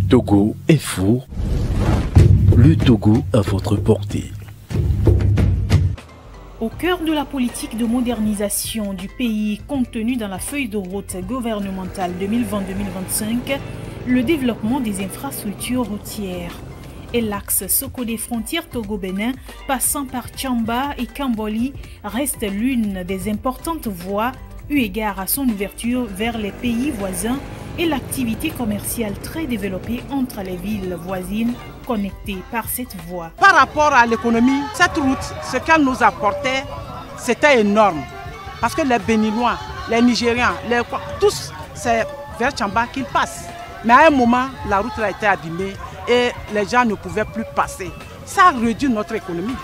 Togo Info, le Togo à votre portée. Au cœur de la politique de modernisation du pays contenue dans la feuille de route gouvernementale 2020-2025, le développement des infrastructures routières et l'axe Soko des frontières Togo-Bénin passant par Tchamba et Kamboli reste l'une des importantes voies eu égard à son ouverture vers les pays voisins et l'activité commerciale très développée entre les villes voisines connectées par cette voie. Par rapport à l'économie, cette route, ce qu'elle nous apportait, c'était énorme. Parce que les Béninois, les Nigériens, tous, c'est vers Tchamba qu'ils passent. Mais à un moment, la route a été abîmée et les gens ne pouvaient plus passer. Ça a réduit notre économie.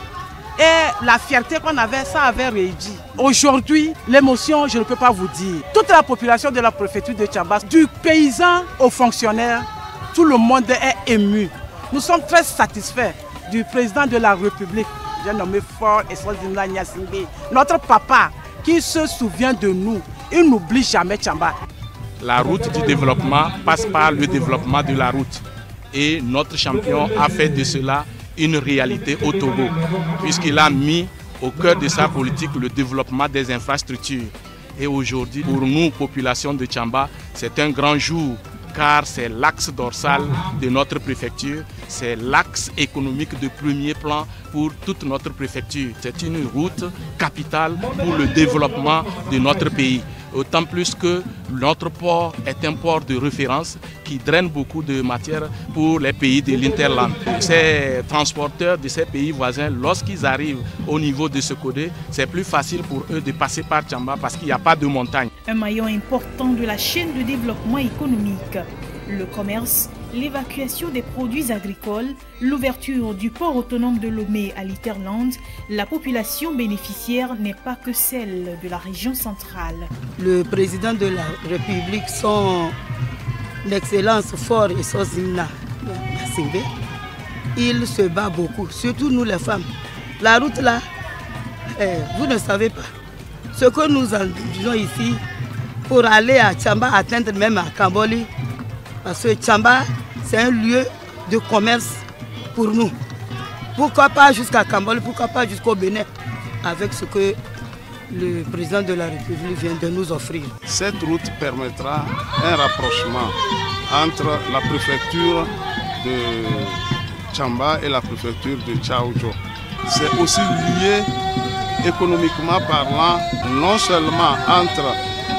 Et la fierté qu'on avait, ça avait réduit. Aujourd'hui, l'émotion, je ne peux pas vous dire. Toute la population de la préfecture de Tchamba, du paysan au fonctionnaire, tout le monde est ému. Nous sommes très satisfaits du président de la République, j'ai nommé Fort Eswazimla Nyasingbe, notre papa qui se souvient de nous. Il n'oublie jamais Tchamba. La route du développement passe par le développement de la route. Et notre champion a fait de cela une réalité au Togo, puisqu'il a mis au cœur de sa politique le développement des infrastructures. Et aujourd'hui, pour nous, population de Tchamba, c'est un grand jour, car c'est l'axe dorsal de notre préfecture, c'est l'axe économique de premier plan pour toute notre préfecture. C'est une route capitale pour le développement de notre pays. Autant plus que notre port est un port de référence qui draine beaucoup de matière pour les pays de l'Interland. Ces transporteurs de ces pays voisins, lorsqu'ils arrivent au niveau de Sokodé, c'est plus facile pour eux de passer par Tchamba parce qu'il n'y a pas de montagne. Un maillon important de la chaîne de développement économique. Le commerce, l'évacuation des produits agricoles, l'ouverture du port autonome de Lomé à l'Interland, la population bénéficiaire n'est pas que celle de la région centrale. Le président de la République, son Excellence Fort Eswazimla Nyasingbe, il se bat beaucoup, surtout nous les femmes. La route là, vous ne savez pas. Ce que nous en disons ici, pour aller à Tchamba, atteindre même à Kamboli, parce que Tchamba, c'est un lieu de commerce pour nous. Pourquoi pas jusqu'à Kamboli, pourquoi pas jusqu'au Bénin, avec ce que le président de la République vient de nous offrir. Cette route permettra un rapprochement entre la préfecture de Tchamba et la préfecture de Tchaoudjo. C'est aussi lié économiquement parlant, non seulement entre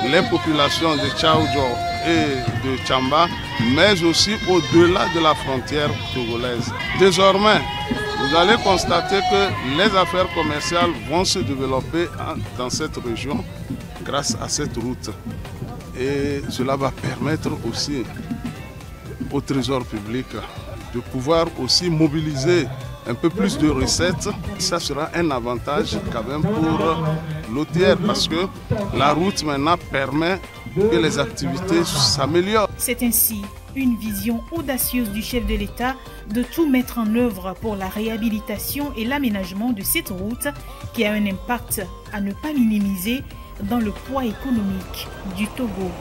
les populations de Tchaoudjo et de Tchamba, mais aussi au-delà de la frontière togolaise. Désormais, vous allez constater que les affaires commerciales vont se développer dans cette région grâce à cette route. Et cela va permettre aussi au Trésor public de pouvoir aussi mobiliser un peu plus de recettes. Ça sera un avantage quand même pour l'hôtelier parce que la route maintenant permet que les activités s'améliorent. C'est ainsi une vision audacieuse du chef de l'État de tout mettre en œuvre pour la réhabilitation et l'aménagement de cette route qui a un impact à ne pas minimiser dans le poids économique du Togo.